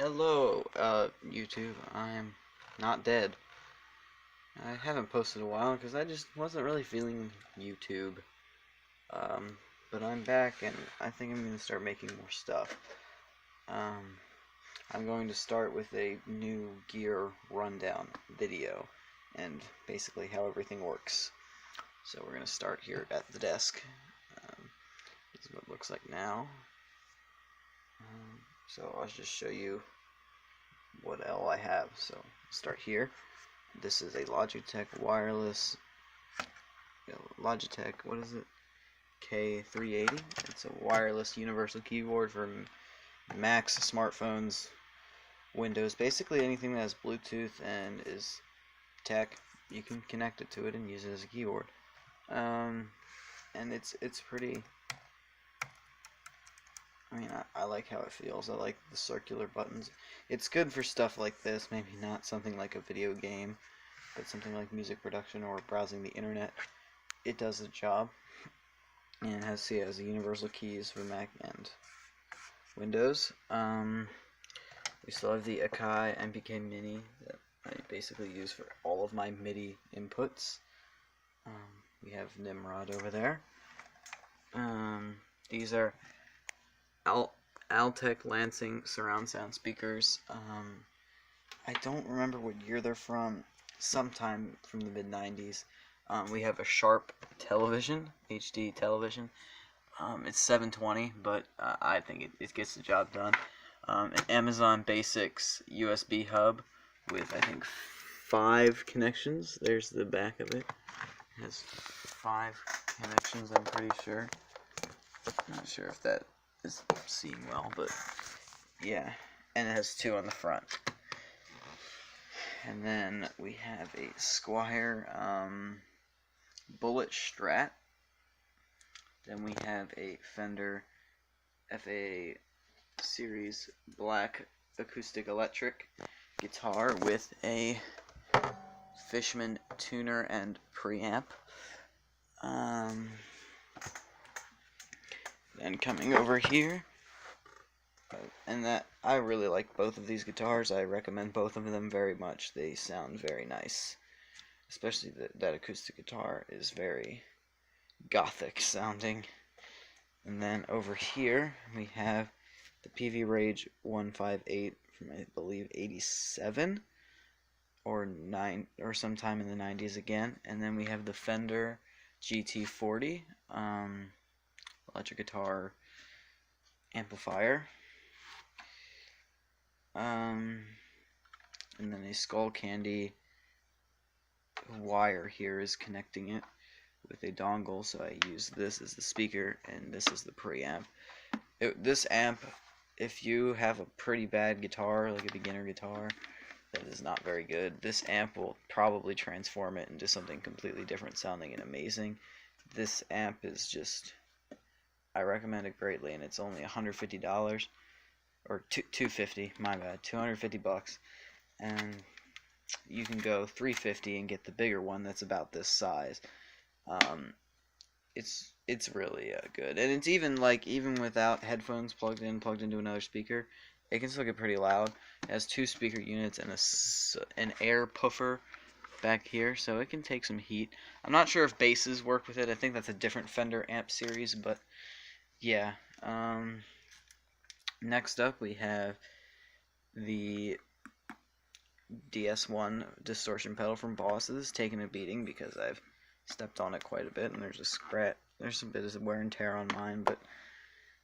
Hello, YouTube. I'm not dead. I haven't posted in a while because I just wasn't really feeling YouTube. But I'm back and I think I'm going to start making more stuff. I'm going to start with a new gear rundown video and basically how everything works. So we're going to start here at the desk. This is what it looks like now. So I'll just show you what all I have. So start here. This is a Logitech wireless, Logitech, what is it? K380. It's a wireless universal keyboard for Macs, smartphones, Windows, basically anything that has Bluetooth and is tech. You can connect it to it and use it as a keyboard. And it's pretty. I mean, I like how it feels. I like the circular buttons. It's good for stuff like this, maybe not something like a video game, but something like music production or browsing the internet. It does the job. And it has a universal keys for Mac and Windows. We still have the Akai MPK Mini that I basically use for all of my MIDI inputs. We have Nimrod over there. These are Altec Lansing surround sound speakers. I don't remember what year they're from. Sometime from the mid-90s. We have a Sharp television, HD television. It's 720, but I think it gets the job done. An Amazon Basics USB hub with, I think, 5 connections. There's the back of it. It has 5 connections, I'm pretty sure. Not sure if that is seen well, but yeah. And it has 2 on the front. And then we have a Squier Bullet Strat. Then we have a Fender FA Series Black Acoustic Electric guitar with a Fishman tuner and preamp. Then coming over here, and that I really like both of these guitars. I recommend both of them very much. They sound very nice, especially that acoustic guitar is very gothic sounding. And then over here we have the PV Rage 158 from, I believe, 87 or sometime in the 90s again. And then we have the Fender GT40 electric guitar amplifier. And then a Skull Candy wire here is connecting it with a dongle, so I use this as the speaker and this is the preamp. This amp, if you have a pretty bad guitar, like a beginner guitar that is not very good, this amp will probably transform it into something completely different sounding and amazing. This amp is just, I recommend it greatly, and it's only $150 or $250, my bad, $250, and you can go $350 and get the bigger one that's about this size. It's really good, and it's even without headphones plugged into another speaker, it can still get pretty loud. It has 2 speaker units and an air puffer back here, so it can take some heat. I'm not sure if basses work with it. I think that's a different Fender amp series, but yeah. Next up we have the DS1 distortion pedal from Boss. This is taking a beating because I've stepped on it quite a bit, and there's a scratch. There's some bit of wear and tear on mine, but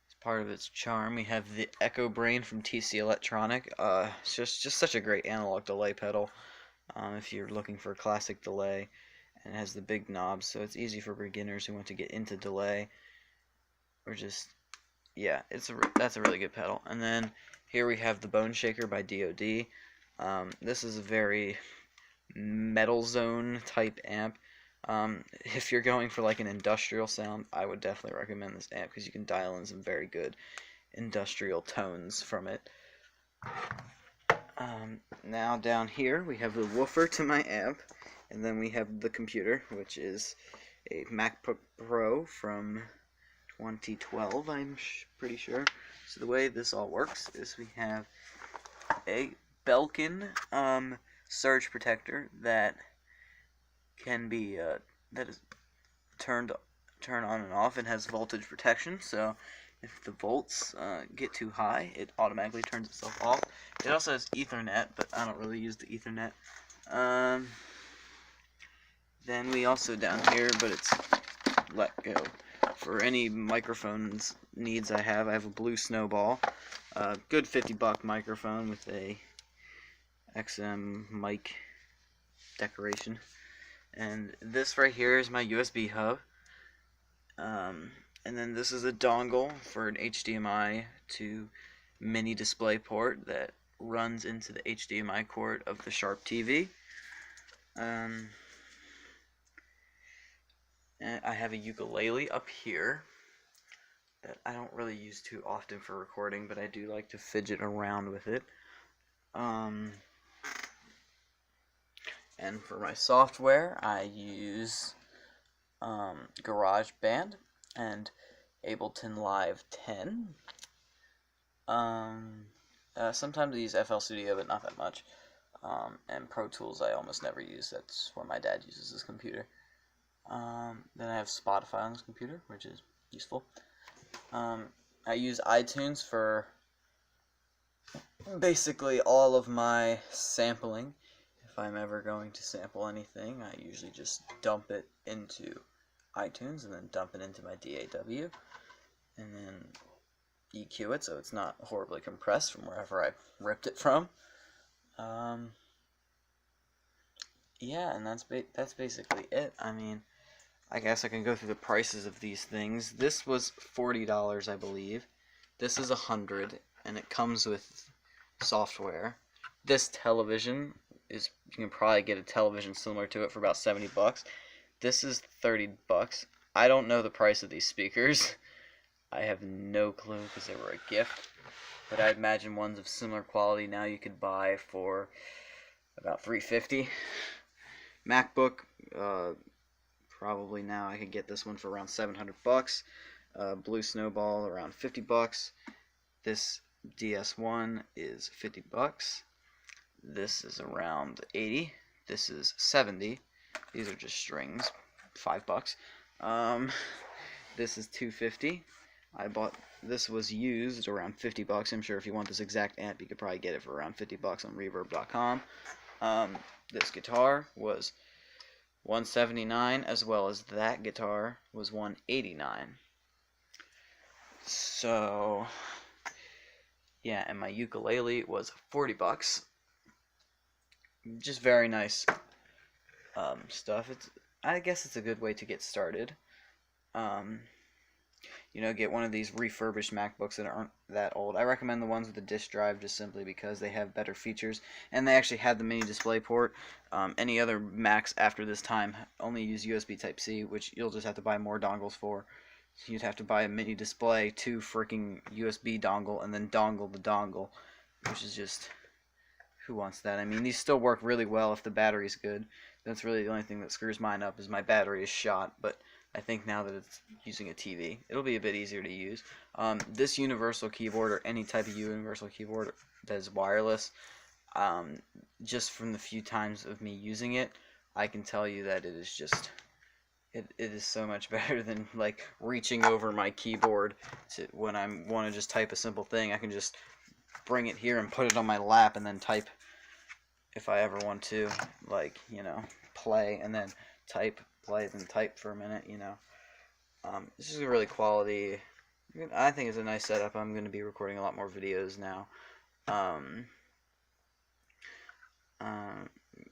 it's part of its charm. We have the Echo Brain from TC Electronic. It's just such a great analog delay pedal. If you're looking for a classic delay, and it has the big knobs, so it's easy for beginners who want to get into delay, or just, yeah, that's a really good pedal. And then here we have the Bone Shaker by DoD. This is a very metal zone type amp. If you're going for like an industrial sound, I would definitely recommend this amp because you can dial in some very good industrial tones from it. Now down here we have the woofer to my amp, and then we have the computer, which is a MacBook Pro from 2012, I'm pretty sure. So the way this all works is we have a Belkin surge protector that can be that is turn on and off and has voltage protection. So if the volts get too high, it automatically turns itself off. It also has Ethernet, but I don't really use the Ethernet. Then we also down here, but it's let go. For any microphones needs I have a Blue Snowball, good $50 microphone with a XM mic decoration. And this right here is my USB hub. And then this is a dongle for an HDMI to mini display port that runs into the HDMI cord of the Sharp TV. And I have a ukulele up here that I don't really use too often for recording, but I do like to fidget around with it. And for my software, I use GarageBand and Ableton Live 10. Sometimes I use FL Studio, but not that much. And Pro Tools I almost never use. That's where my dad uses his computer. Then I have Spotify on this computer, which is useful. I use iTunes for basically all of my sampling. If I'm ever going to sample anything, I usually just dump it into iTunes and then dump it into my DAW and then EQ it so it's not horribly compressed from wherever I ripped it from. Yeah, and that's basically it. I mean, I guess I can go through the prices of these things. This was $40, I believe. This is $100, and it comes with software. This television is, you can probably get a television similar to it for about $70. This is $30. I don't know the price of these speakers. I have no clue because they were a gift. But I imagine ones of similar quality now you could buy for about $350. MacBook, probably now I could get this one for around $700. Blue Snowball around $50. This DS1 is $50. This is around $80. This is $70. These are just strings, $5. This is $250. I bought this, was used around $50. I'm sure if you want this exact amp, you could probably get it for around $50 on Reverb.com. This guitar was $179, as well as that guitar was $189. So yeah, and my ukulele was $40. Just very nice stuff. I guess it's a good way to get started. You know, get one of these refurbished MacBooks that aren't that old. I recommend the ones with the disk drive just simply because they have better features, and they actually have the mini display port. Any other Macs after this time only use USB Type-C, which you'll just have to buy more dongles for. So you'd have to buy a mini display, 2 freaking USB dongle, and then dongle the dongle, which is just, who wants that? I mean, these still work really well if the battery's good. That's really the only thing that screws mine up, is my battery is shot, but I think now that it's using a TV, it'll be a bit easier to use. This universal keyboard, or any type of universal keyboard that is wireless, just from the few times of me using it, I can tell you that it is just, it is so much better than like reaching over my keyboard to when I want to just type a simple thing. I can just bring it here and put it on my lap and then type if I ever want to, like, you know, play and then type, play, then type for a minute, you know. This is a really quality, I think it's a nice setup. I'm going to be recording a lot more videos now.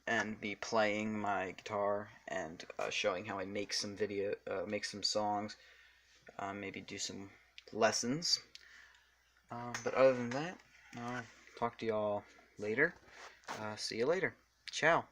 And be playing my guitar and showing how I make some make some songs, maybe do some lessons. But other than that, I'll talk to y'all later. See you later. Ciao.